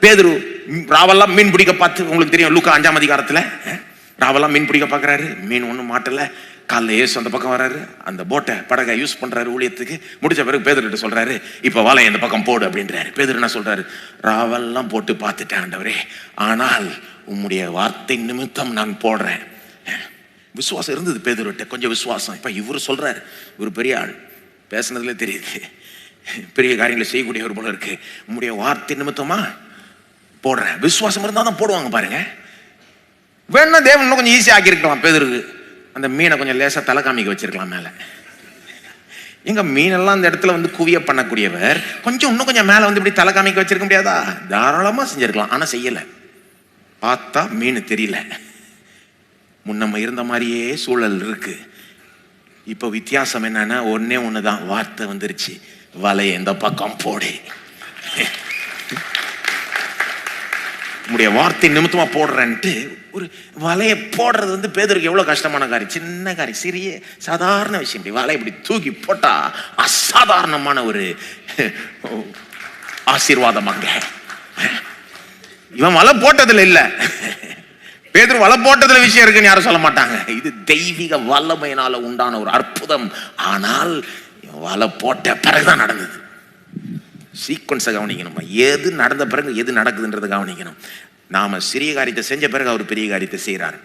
பேதுரு ராவெல்லாம் மீன் பிடிக்க பார்த்து, உங்களுக்கு தெரியும் லூக்கா 5ஆம் அதிகாரத்துல ராவெல்லாம் மீன் பிடிக்க பார்க்கறாரு, மீன் ஒன்றும் மாட்டல. காலைல ஏசு அந்த பக்கம் வராரு, அந்த போட்டை படகை யூஸ் பண்றாரு ஊழியத்துக்கு. முடிச்ச பிறகு பேதுருட்ட சொல்றாரு, இப்ப வாழை இந்த பக்கம் போடு அப்படின்றாரு. பேதுரு என்ன சொல்றாரு, ராவெல்லாம் போட்டு பார்த்துட்டேன் ஆண்டவரே, ஆனால் உம்முடைய வார்த்தை நிமித்தம் நான் போடுறேன். விசுவாசம் இருந்தது பேதுருட்ட, கொஞ்சம் விசுவாசம். இப்ப இவரு சொல்றாரு, இவர் பெரிய ஆள், பேசுனதுல தெரியுது பெரிய காரியங்களை செய்யக்கூடியவர் போல இருக்கு. உம்முடைய வார்த்தை நிமித்தமா போடுறேன். விசுவாசம் இருந்தா தான் போடுவாங்க பாருங்க. வேணா தேவன் இன்னும் கொஞ்சம் ஈஸியா ஆக்கியிருக்கலாம் பேதுருக்கு. அந்த மீனை கொஞ்சம் லேசா தலை காமிக்க வச்சிருக்கலாம் மேல. எங்க மீனெல்லாம் அந்த இடத்துல வந்து குவிய பண்ணக்கூடியவர் கொஞ்சம் இன்னும் கொஞ்சம் மேல வந்து இப்படி தலை காமிக்க வச்சிருக்க முடியாதா? தாராளமா செஞ்சிருக்கலாம், ஆனா செய்யல. பார்த்தா மீன் தெரியல. முன்னம்ம இருந்த மாதிரியே சூழல் இருக்கு. இப்ப வித்தியாசம் என்னன்னா, ஒன்னே ஒண்ணுதான், வார்த்தை வந்துருச்சு, வலைய இந்த பக்கம் போடு. உடைய வார்த்தை நிமித்தமா போடுறேன்ட்டு ஒரு வலையை போடுறது வந்து பேதுருக்கு எவ்வளவு கஷ்டமான காரியம். சின்ன காரியம், சிறிய சாதாரண விஷயம். இப்படி வலை இப்படி தூக்கி போட்டா அசாதாரணமான ஒரு ஆசீர்வாதமாங்க. இவன் வலை போட்டதுல இல்ல, பேதுரு வலை போட்டதுல விஷயம் இருக்குன்னு யாரும் சொல்ல மாட்டாங்க. இது தெய்வீக வல்லமையினால உண்டான ஒரு அற்புதம். ஆனால் வலை போட்ட பிறகுதான் நடந்தது. சீக்வன்ஸை கவனிக்கணும். எது நடந்த பிறகு எது நடக்குதுன்றதை கவனிக்கணும். நாம சிறிய காரியத்தை செஞ்ச பிறகு அவர் பெரிய காரியத்தை செய்யறாரு.